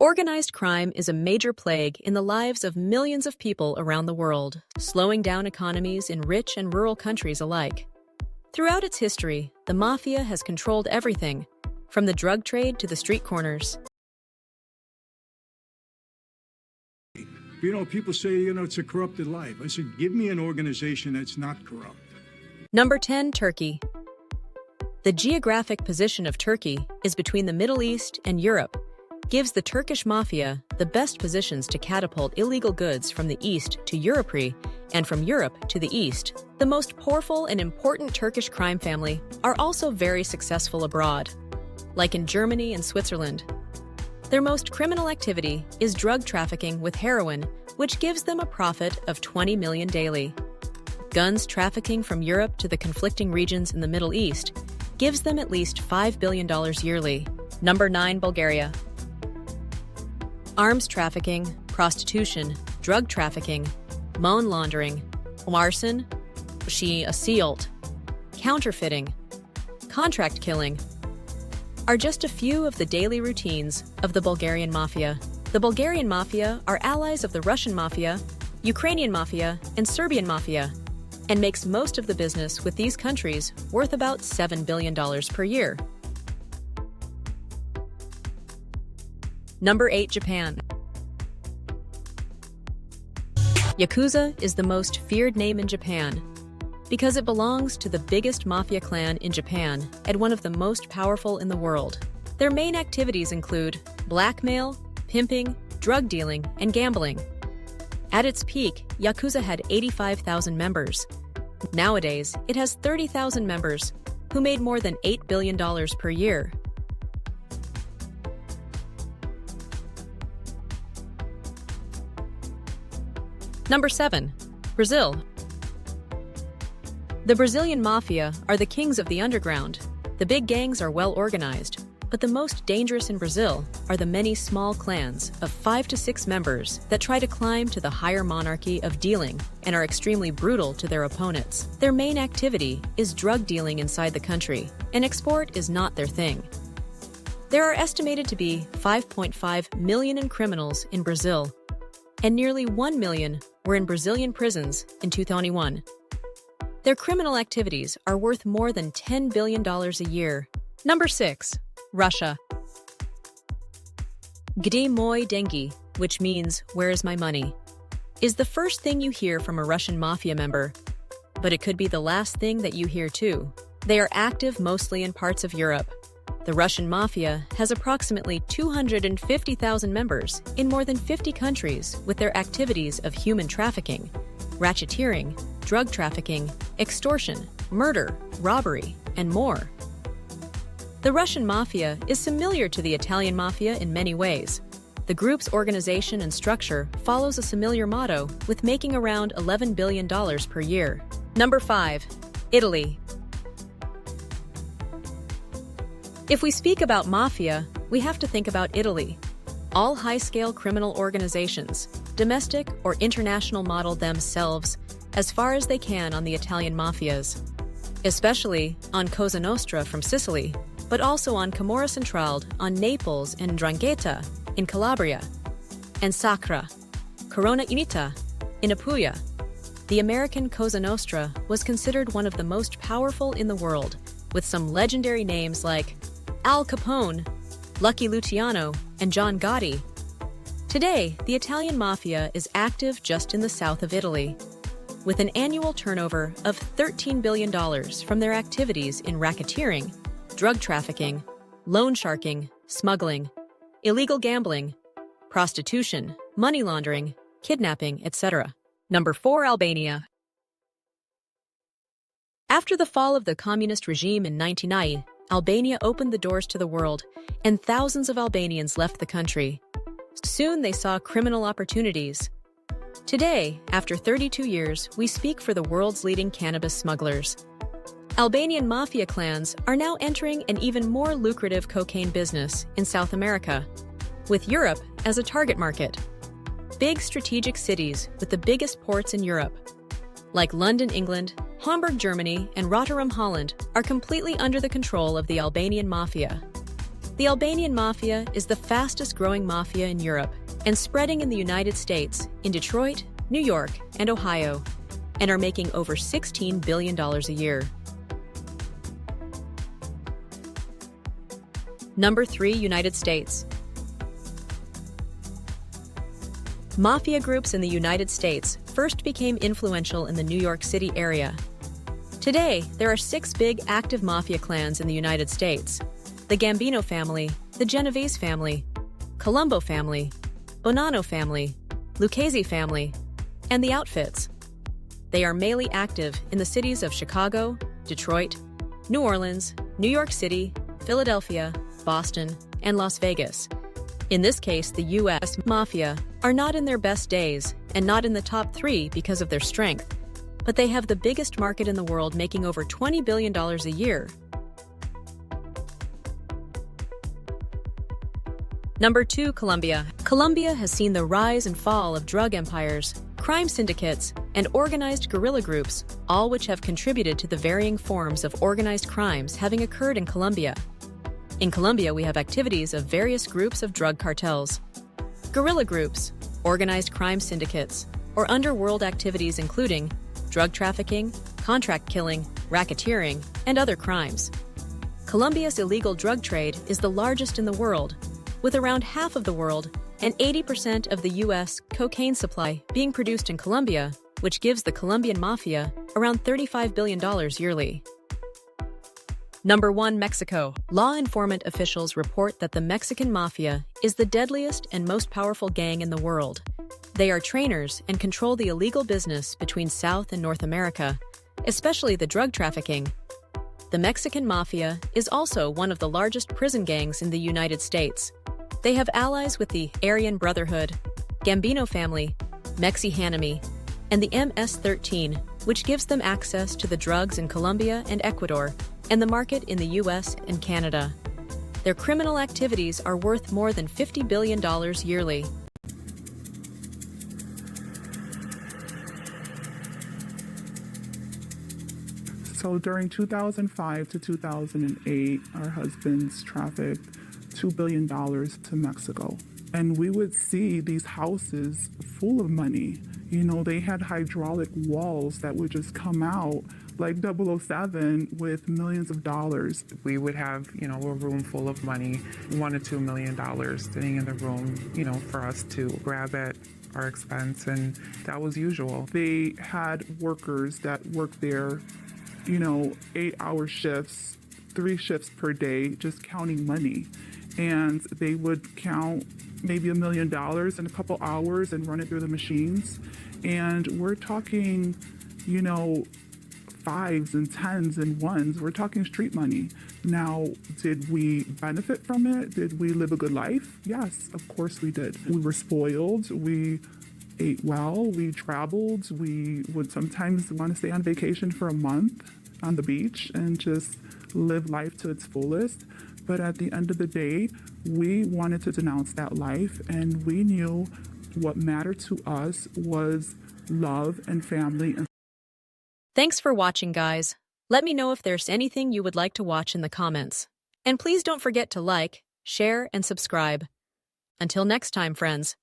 Organized crime is a major plague in the lives of millions of people around the world, slowing down economies in rich and rural countries alike. Throughout its history, the mafia has controlled everything, from the drug trade to the street corners. People say, it's a corrupted life. I said, give me an organization that's not corrupt. Number 10, Turkey. The geographic position of Turkey is between the Middle East and Europe, gives the Turkish mafia the best positions to catapult illegal goods from the east to Europe and from Europe to the east. The most powerful and important Turkish crime family are also very successful abroad, like in Germany and Switzerland. Their most criminal activity is drug trafficking with heroin, which gives them a profit of 20 million daily. Guns trafficking from Europe to the conflicting regions in the Middle East gives them at least $5 billion yearly. Number 9, Bulgaria. Arms trafficking, prostitution, drug trafficking, money laundering, arson, assault, counterfeiting, contract killing are just a few of the daily routines of the Bulgarian mafia. The Bulgarian mafia are allies of the Russian mafia, Ukrainian mafia, and Serbian mafia, and makes most of the business with these countries worth about $7 billion per year. Number 8, Japan. Yakuza is the most feared name in Japan because it belongs to the biggest mafia clan in Japan and one of the most powerful in the world. Their main activities include blackmail, pimping, drug dealing, and gambling. At its peak, Yakuza had 85,000 members. Nowadays, it has 30,000 members who made more than $8 billion per year. Number 7, Brazil. The Brazilian mafia are the kings of the underground. The big gangs are well organized, but the most dangerous in Brazil are the many small clans of 5 to 6 members that try to climb to the higher monarchy of dealing and are extremely brutal to their opponents. Their main activity is drug dealing inside the country, and export is not their thing. There are estimated to be 5.5 million criminals in Brazil, and nearly 1 million were in Brazilian prisons in 2021. Their criminal activities are worth more than $10 billion a year. Number 6, Russia. Gde moy dengi, which means, where is my money, is the first thing you hear from a Russian mafia member, but it could be the last thing that you hear too. They are active mostly in parts of Europe. The Russian mafia has approximately 250,000 members in more than 50 countries with their activities of human trafficking, racketeering, drug trafficking, extortion, murder, robbery, and more. The Russian mafia is similar to the Italian mafia in many ways. The group's organization and structure follows a similar motto, with making around $11 billion per year. Number 5, Italy. If we speak about mafia, we have to think about Italy. All high-scale criminal organizations, domestic or international, model themselves as far as they can on the Italian mafias, especially on Cosa Nostra from Sicily, but also on Camorra Centrale, on Naples and 'Ndrangheta in Calabria, and Sacra, Corona Unita in Apulia. The American Cosa Nostra was considered one of the most powerful in the world, with some legendary names like Al Capone, Lucky Luciano, and John Gotti. Today, the Italian mafia is active just in the south of Italy, with an annual turnover of $13 billion from their activities in racketeering, drug trafficking, loan sharking, smuggling, illegal gambling, prostitution, money laundering, kidnapping, etc. Number 4, Albania. After the fall of the communist regime in 1990, Albania opened the doors to the world, and thousands of Albanians left the country. Soon they saw criminal opportunities. Today, after 32 years, we speak for the world's leading cannabis smugglers. Albanian mafia clans are now entering an even more lucrative cocaine business in South America, with Europe as a target market. Big strategic cities with the biggest ports in Europe, like London, England, Hamburg, Germany, and Rotterdam, Holland, are completely under the control of the Albanian mafia. The Albanian Mafia is the fastest growing mafia in Europe and spreading in the United States, in Detroit, New York, and Ohio, and are making over $16 billion a year. Number 3, United States. Mafia groups in the United States first became influential in the New York City area. Today, there are 6 big active mafia clans in the United States: the Gambino family, the Genovese family, Colombo family, Bonanno family, Lucchese family, and the Outfits. They are mainly active in the cities of Chicago, Detroit, New Orleans, New York City, Philadelphia, Boston, and Las Vegas. In this case, the U.S. Mafia are not in their best days and not in the top 3 because of their strength, but they have the biggest market in the world, making over $20 billion a year. Number 2, Colombia. Colombia has seen the rise and fall of drug empires, crime syndicates, and organized guerrilla groups, all which have contributed to the varying forms of organized crimes having occurred in Colombia. In Colombia, we have activities of various groups of drug cartels, guerrilla groups, organized crime syndicates, or underworld activities including drug trafficking, contract killing, racketeering, and other crimes. Colombia's illegal drug trade is the largest in the world, with around half of the world and 80% of the U.S. cocaine supply being produced in Colombia, which gives the Colombian Mafia around $35 billion yearly. Number 1, Mexico. Law enforcement officials report that the Mexican Mafia is the deadliest and most powerful gang in the world. They are trainers and control the illegal business between South and North America, especially the drug trafficking. The Mexican Mafia is also one of the largest prison gangs in the United States. They have allies with the Aryan Brotherhood, Gambino family, Mexi Hanami, and the MS-13, which gives them access to the drugs in Colombia and Ecuador, and the market in the US and Canada. Their criminal activities are worth more than $50 billion yearly. So during 2005 to 2008, our husbands trafficked $2 billion to Mexico. And we would see these houses full of money. You know, they had hydraulic walls that would just come out like 007 with millions of dollars. We would have, a room full of money, $1 to $2 million sitting in the room, for us to grab at our expense. And that was usual. They had workers that worked there, 8-hour shifts, 3 shifts per day, just counting money. And they would count maybe $1 million in a couple hours and run it through the machines. And we're talking, 5s and 10s and 1s. We're talking street money. Now, did we benefit from it? Did we live a good life? Yes, of course we did. We were spoiled. We ate well. We traveled. We would sometimes want to stay on vacation for a month on the beach and just live life to its fullest. But at the end of the day, we wanted to denounce that life, and we knew what mattered to us was love and family. Thanks for watching, guys. Let me know if there's anything you would like to watch in the comments. And please don't forget to like, share, and subscribe. Until next time, friends.